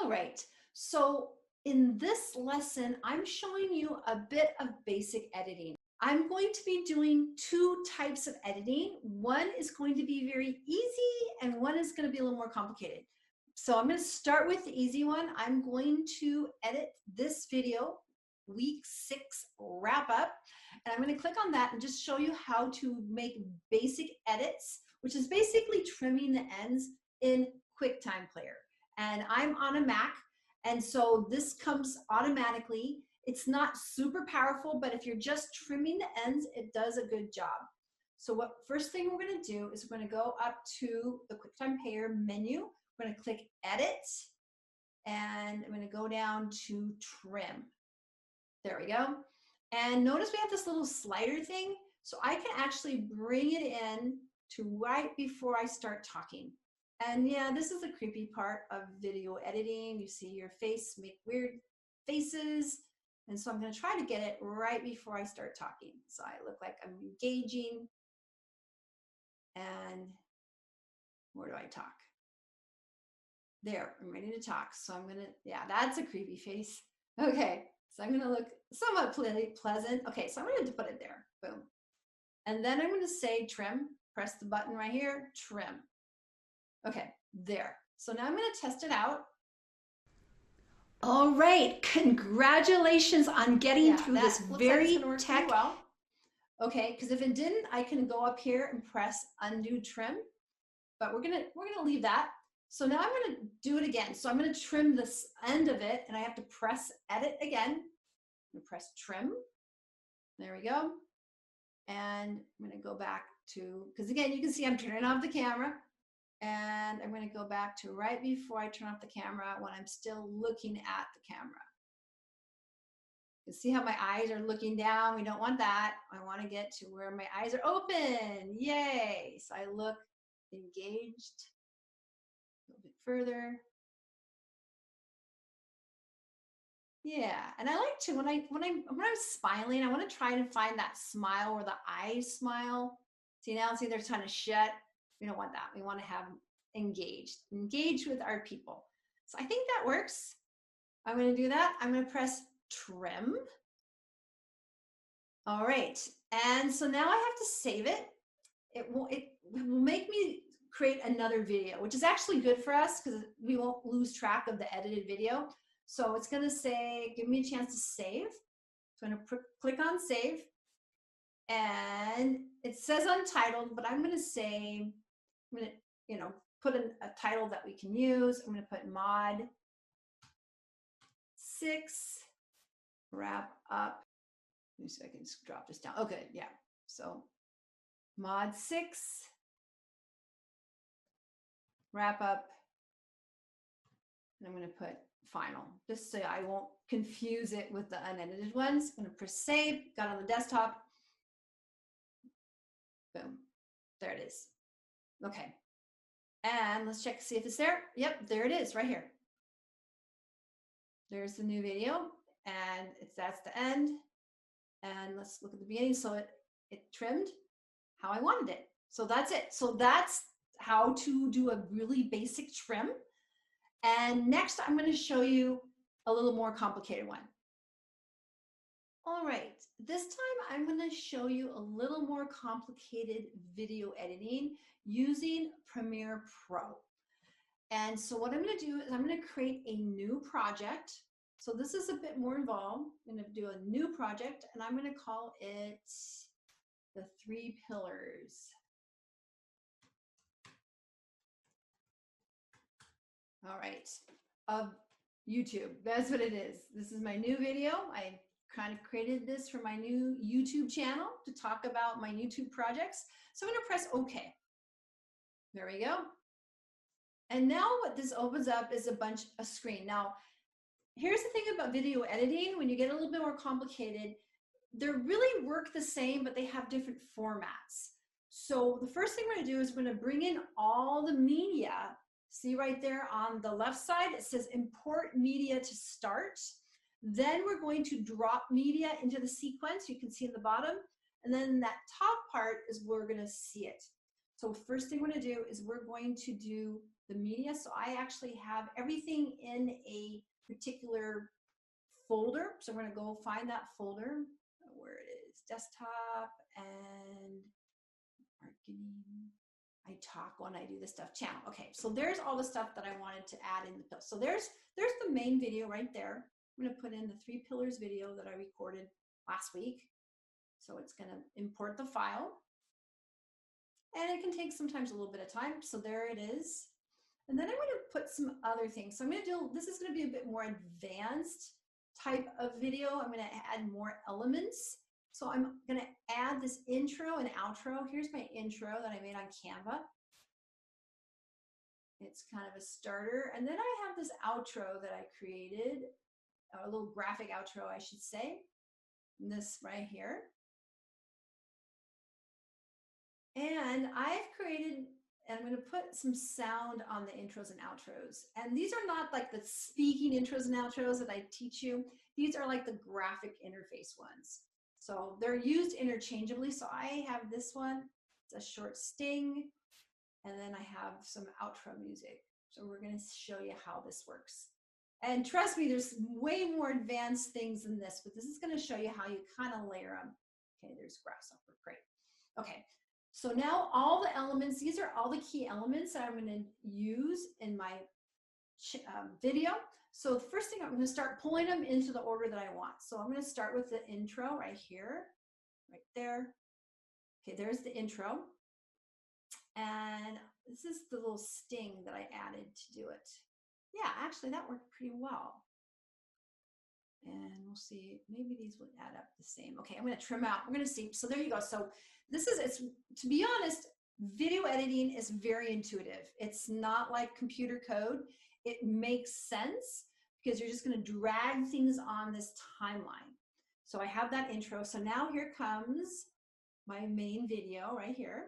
All right, so in this lesson, I'm showing you a bit of basic editing. I'm going to be doing two types of editing. One is going to be very easy and one is going to be a little more complicated. So I'm going to start with the easy one. I'm going to edit this video, week 6 wrap up, and I'm going to click on that and just show you how to make basic edits, which is basically trimming the ends in QuickTime Player. And I'm on a Mac, and so this comes automatically. It's not super powerful, but if you're just trimming the ends, it does a good job. So what first thing we're going to do is we're going to go up to the QuickTime Player menu. We're going to click Edit, and I'm going to go down to Trim. There we go. And notice we have this little slider thing, so I can actually bring it in to right before I start talking. And yeah, this is the creepy part of video editing. You see your face make weird faces. And so I'm going to try to get it right before I start talking. So I look like I'm engaging. And where do I talk? There, I'm ready to talk. So I'm going to, yeah, that's a creepy face. Okay, so I'm going to look somewhat pleasant. Okay, so I'm going to put it there. Boom. And then I'm going to say trim. Press the button right here, trim. Okay, there. So now I'm going to test it out. All right, congratulations on getting through this very tech. Well. Okay, because if it didn't, I can go up here and press undo trim, but we're gonna leave that. So now I'm gonna do it again. So I'm gonna trim this end of it, and I have to press edit again. I'm gonna press trim. There we go. And I'm gonna go back to, because again, you can see I'm turning off the camera. And I'm going to go back to right before I turn off the camera when I'm still looking at the camera. You see how my eyes are looking down? We don't want that. I want to get to where my eyes are open. Yay! So I look engaged. A little bit further. Yeah, and I like to when I'm smiling, I want to try to find that smile where the eyes smile. See now, see they're kind of shut. We don't want that. We want to have engaged with our people. So I think that works. I'm going to do that. I'm going to press trim. All right. And so now I have to save it. It will make me create another video, which is actually good for us because we won't lose track of the edited video. So it's going to say, give me a chance to save. So I'm going to click on save. And it says untitled, but I'm going to say, I'm going to, put in a title that we can use. I'm going to put mod 6 wrap up. Let me see if I can just drop this down. Okay, yeah. So mod 6 wrap up. And I'm going to put final, just so I won't confuse it with the unedited ones. I'm going to press save. Got it on the desktop. Boom. There it is. Okay. And let's check to see if it's there. Yep, there it is right here. There's the new video, and that's the end. And let's look at the beginning. So it trimmed how I wanted it. So that's it. So that's how to do a really basic trim. And next, I'm going to show you a little more complicated one. All right, this time I'm going to show you a little more complicated video editing using Premiere Pro. And so what I'm going to do is I'm going to create a new project. So this is a bit more involved. I'm going to do a new project, and I'm going to call it the 3 pillars. All right, of YouTube. That's what it is. This is my new video. I kind of created this for my new YouTube channel to talk about my YouTube projects. So I'm going to press OK. There we go. And now what this opens up is a screen. Now, here's the thing about video editing. When you get a little bit more complicated, they really work the same, but they have different formats. So the first thing we're going to do is we're going to bring in all the media. See right there on the left side, it says import media to start. Then we're going to drop media into the sequence. You can see in the bottom. And then that top part is where we're going to see it. So first thing we're going to do is we're going to do the media. So I actually have everything in a particular folder. So we're going to go find that folder where it is, desktop and marketing. I talk when I do this stuff, channel. Okay, so there's all the stuff that I wanted to add in the pill. So there's the main video right there. I'm going to put in the 3 pillars video that I recorded last week. So it's going to import the file. And it can take sometimes a little bit of time. So there it is. And then I'm going to put some other things. So I'm going to do, this is going to be a bit more advanced type of video. I'm going to add more elements. So I'm going to add this intro and outro. Here's my intro that I made on Canva. It's kind of a starter. And then I have this outro that I created, a little graphic outro, I should say. And this right here. And I've created, and I'm going to put some sound on the intros and outros. And these are not like the speaking intros and outros that I teach you. These are like the graphic interface ones. So they're used interchangeably. So I have this one, it's a short sting, and then I have some outro music. So we're going to show you how this works. And trust me, there's way more advanced things than this, but this is going to show you how you kind of layer them. Okay, there's grasshopper, great. Okay. So now all the elements, these are all the key elements that I'm going to use in my video. So the first thing, I'm going to start pulling them into the order that I want. So I'm going to start with the intro right here, right there. Okay, there's the intro. And this is the little sting that I added to do it. Yeah, actually that worked pretty well. And we'll see, maybe these will add up the same. Okay, I'm going to trim out. We're going to see. So there you go. So this is, it's, to be honest, video editing is very intuitive. It's not like computer code. It makes sense because you're just going to drag things on this timeline. So I have that intro. So now here comes my main video right here.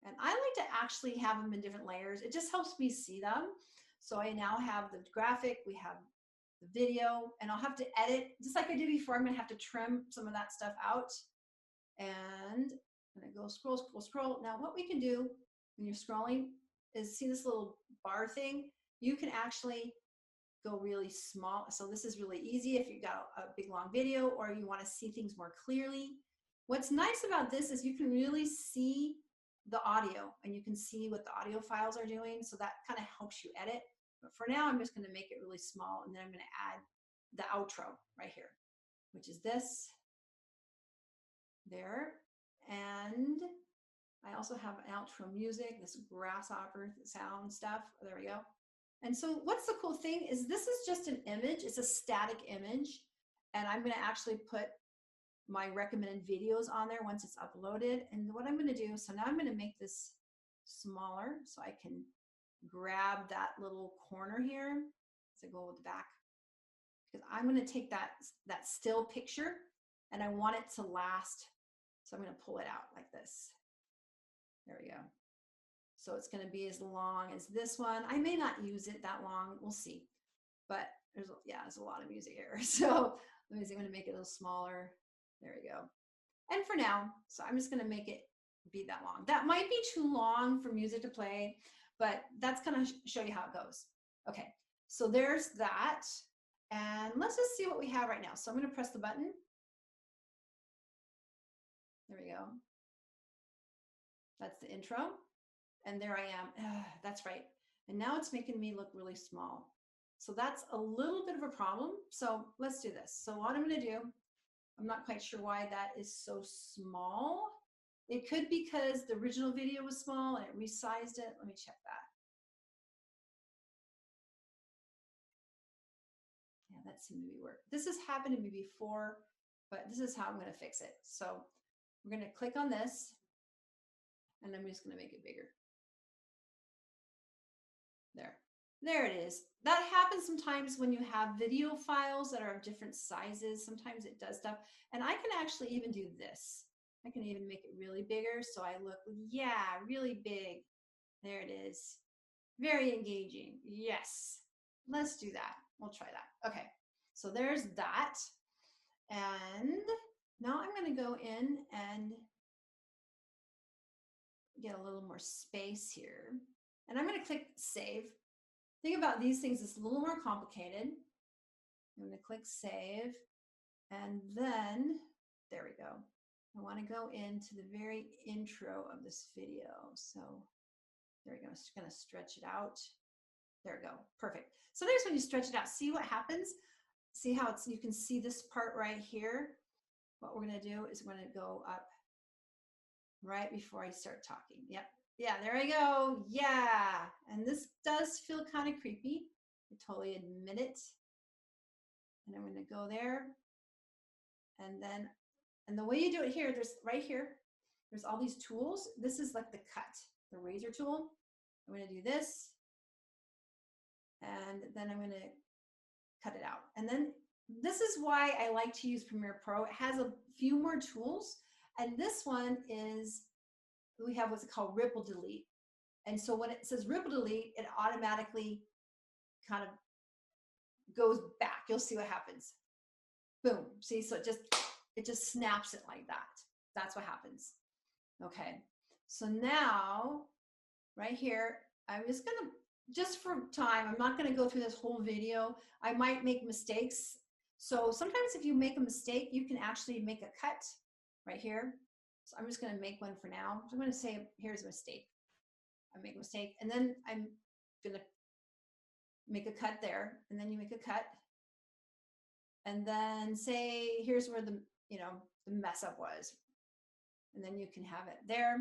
And I like to actually have them in different layers. It just helps me see them. So I now have the graphic, we have the video, and I'll have to edit, just like I did before. I'm going to have to trim some of that stuff out. And I'm going to go scroll, scroll, scroll. Now what we can do when you're scrolling is, see this little bar thing? You can actually go really small. So this is really easy if you've got a big long video or you want to see things more clearly. What's nice about this is you can really see the audio and you can see what the audio files are doing. So that kind of helps you edit. But for now, I'm just going to make it really small, and then I'm going to add the outro right here, which is this, there. And I also have an outro music, this grasshopper sound stuff. There we go. And so what's the cool thing is this is just an image. It's a static image. And I'm going to actually put my recommended videos on there once it's uploaded. And what I'm going to do, so now I'm going to make this smaller so I can grab that little corner here. So go with the back, because I'm going to take that still picture and I want it to last. So I'm going to pull it out like this. There we go. So it's going to be as long as this one. I may not use it that long. We'll see. But there's a lot of music here. So let me see. I'm going to make it a little smaller. There we go. And for now, so I'm just going to make it be that long. That might be too long for music to play, but that's going to show you how it goes. Okay, so there's that. And let's just see what we have right now. So I'm going to press the button. There we go. That's the intro. And there I am. That's right. And now it's making me look really small. So that's a little bit of a problem. So let's do this. So what I'm going to do, I'm not quite sure why that is so small. It could be because the original video was small and it resized it. Let me check that. Yeah, that seemed to be work. This has happened to me before, but this is how I'm going to fix it. So we're going to click on this and I'm just going to make it bigger. There it is. That happens sometimes when you have video files that are of different sizes. Sometimes it does stuff. And I can actually even do this. I can even make it really bigger. So I look, yeah, really big. There it is. Very engaging. Yes. Let's do that. We'll try that. Okay. So there's that. And now I'm going to go in and get a little more space here. and I'm going to click save. Think about these things, it's a little more complicated. I'm going to click save, and then there we go. I want to go into the very intro of this video. So there we go. I'm just going to stretch it out. There we go. Perfect. So there's when you stretch it out. See what happens? See how it's, you can see this part right here. What we're going to do is we're going to go up right before I start talking. Yep. Yeah, there I go. Yeah. And this does feel kind of creepy. I totally admit it. And I'm going to go there. And then, and the way you do it here, there's right here, there's all these tools. This is like the cut, the razor tool. I'm going to do this. And then I'm going to cut it out. And then this is why I like to use Premiere Pro. It has a few more tools. And this one is, we have what's called ripple delete. And so when it says ripple delete, it automatically kind of goes back. You'll see what happens. Boom. See, so it just snaps it like that. That's what happens. Okay. So now right here, I'm just going to, just for time, I'm not going to go through this whole video. I might make mistakes. So sometimes if you make a mistake, you can actually make a cut right here. So I'm just going to make one for now. So I'm going to say, here's a mistake. I make a mistake. And then I'm going to make a cut there. And then you make a cut. And then say, here's where the, you know, the mess up was. And then you can have it there.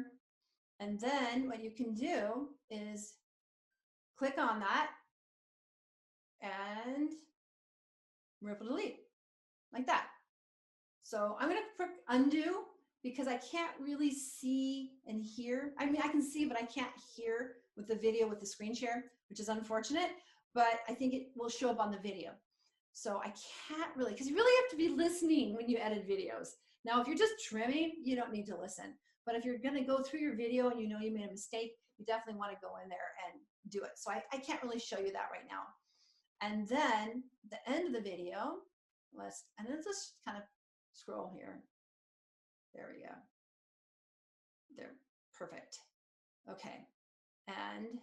And then what you can do is click on that and ripple delete like that. So I'm going to click undo because I can't really see and hear. I mean, I can see, but I can't hear with the video with the screen share, which is unfortunate, but I think it will show up on the video. So I can't really, because you really have to be listening when you edit videos. Now, if you're just trimming, you don't need to listen. But if you're going to go through your video and you know you made a mistake, you definitely want to go in there and do it. So I can't really show you that right now. And then the end of the video, and then just kind of scroll here. There we go. There, perfect. Okay, and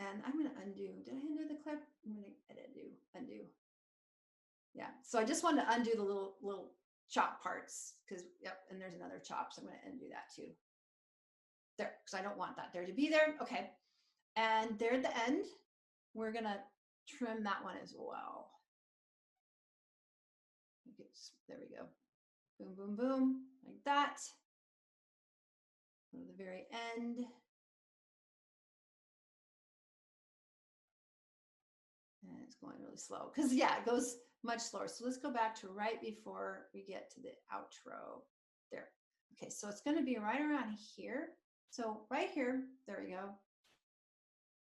I'm going to undo. Did I undo the clip? I'm going to edit, undo. Yeah. So I just wanted to undo the little chop parts because yep. And there's another chop, so I'm going to undo that too. There, because I don't want that there to be there. Okay. And there at the end, we're going to trim that one as well. Okay, there we go. Boom, boom, boom, like that. Go to the very end. And it's going really slow because yeah, it goes much slower. So let's go back to right before we get to the outro there. Okay, so it's going to be right around here. So right here, there we go.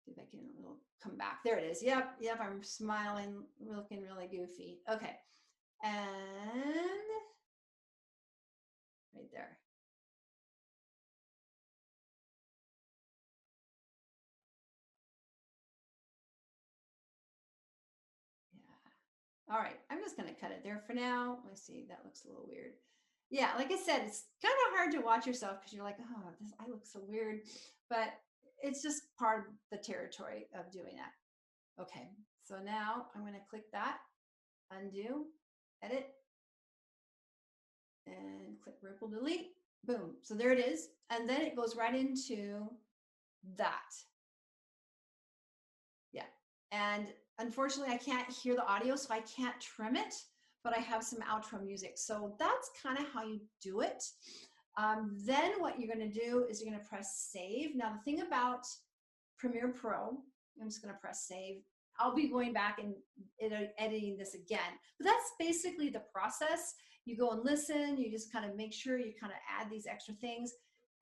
See if I can come back. There it is. Yep, I'm smiling, looking really goofy. Okay, and right there. Yeah. All right, I'm just going to cut it there for now. Let's see, that looks a little weird. Yeah, like I said, it's kind of hard to watch yourself because you're like, oh, I look so weird. But it's just part of the territory of doing that. Okay, so now I'm going to click that, undo, edit, and click ripple delete. Boom. So there it is. And then it goes right into that. Yeah. And unfortunately, I can't hear the audio, so I can't trim it, but I have some outro music. So that's kind of how you do it. Then what you're going to do is you're going to press save. Now, the thing about Premiere Pro, I'm just going to press save. I'll be going back and editing this again. But that's basically the process. You go and listen. You just kind of make sure you kind of add these extra things.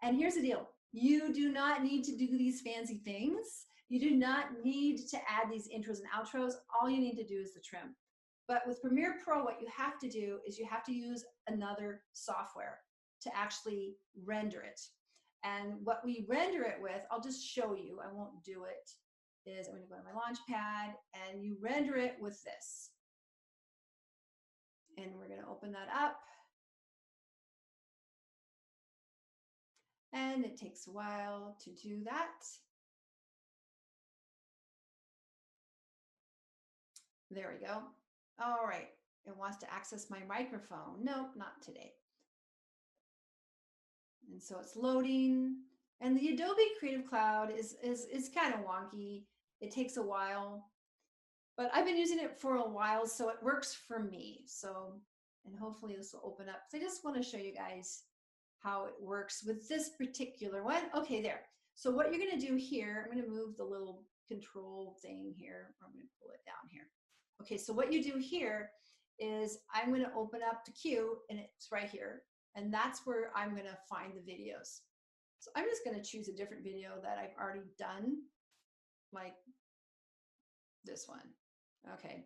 And here's the deal. You do not need to do these fancy things. You do not need to add these intros and outros. All you need to do is the trim. But with Premiere Pro, what you have to do is you have to use another software to actually render it. And what we render it with, I'll just show you, I won't do it, is I'm going to go to my launch pad and you render it with this. And we're going to open that up. And it takes a while to do that. There we go. All right. It wants to access my microphone. Nope, not today. And so it's loading. And the Adobe Creative Cloud is kind of wonky. It takes a while, but I've been using it for a while, so it works for me. So, and hopefully this will open up. So I just want to show you guys how it works with this particular one. Okay, there. So what you're going to do here, I'm going to move the little control thing here. I'm going to pull it down here. Okay, so what you do here is I'm going to open up the queue, and it's right here. And that's where I'm going to find the videos. So I'm just going to choose a different video that I've already done, like this one. Okay.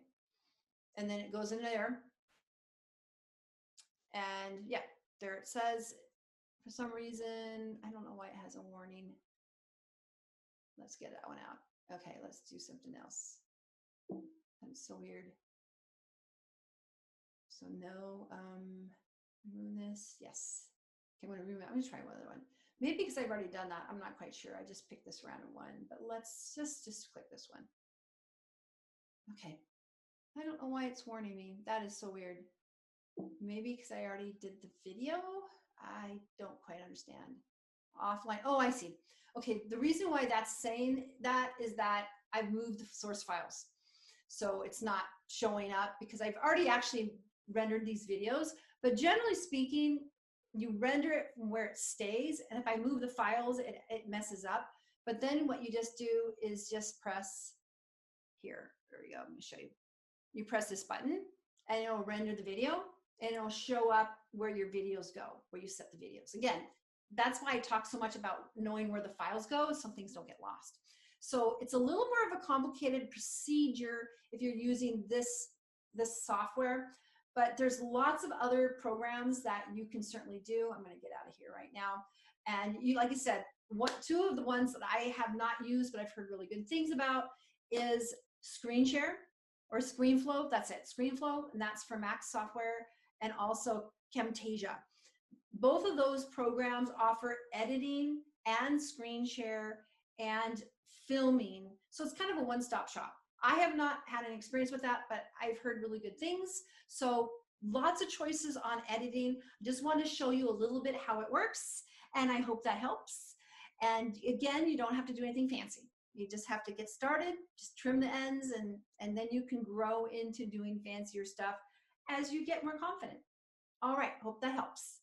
And then it goes in there. And yeah, there it says, for some reason, I don't know why it has a warning. Let's get that one out. Okay, let's do something else. That's so weird. So no, remove this. Yes. Okay, I'm going to remove it. I'm going to try one other one. Maybe because I've already done that. I'm not quite sure. I just picked this random one, but let's just click this one. Okay. I don't know why it's warning me. That is so weird. Maybe because I already did the video. I don't quite understand. Offline. Oh, I see. Okay. The reason why that's saying that is that I've moved the source files. So it's not showing up because I've already actually rendered these videos. But generally speaking, you render it from where it stays. And if I move the files, it messes up. But then what you just do is just press here. There we go. I'm going to show you. You press this button and it'll render the video and it'll show up where your videos go, where you set the videos. Again, that's why I talk so much about knowing where the files go, so things don't get lost. So it's a little more of a complicated procedure if you're using this software, but there's lots of other programs that you can certainly do. I'm going to get out of here right now. And you, like I said, two of the ones that I have not used, but I've heard really good things about is Screen Share or ScreenFlow. That's it, ScreenFlow, and that's for Mac software, and also Camtasia. Both of those programs offer editing and screen share and filming. So it's kind of a one-stop shop. I have not had an experience with that, but I've heard really good things. So lots of choices on editing. Just want to show you a little bit how it works, and I hope that helps. And again, you don't have to do anything fancy. You just have to get started, just trim the ends, and then you can grow into doing fancier stuff as you get more confident. All right, hope that helps.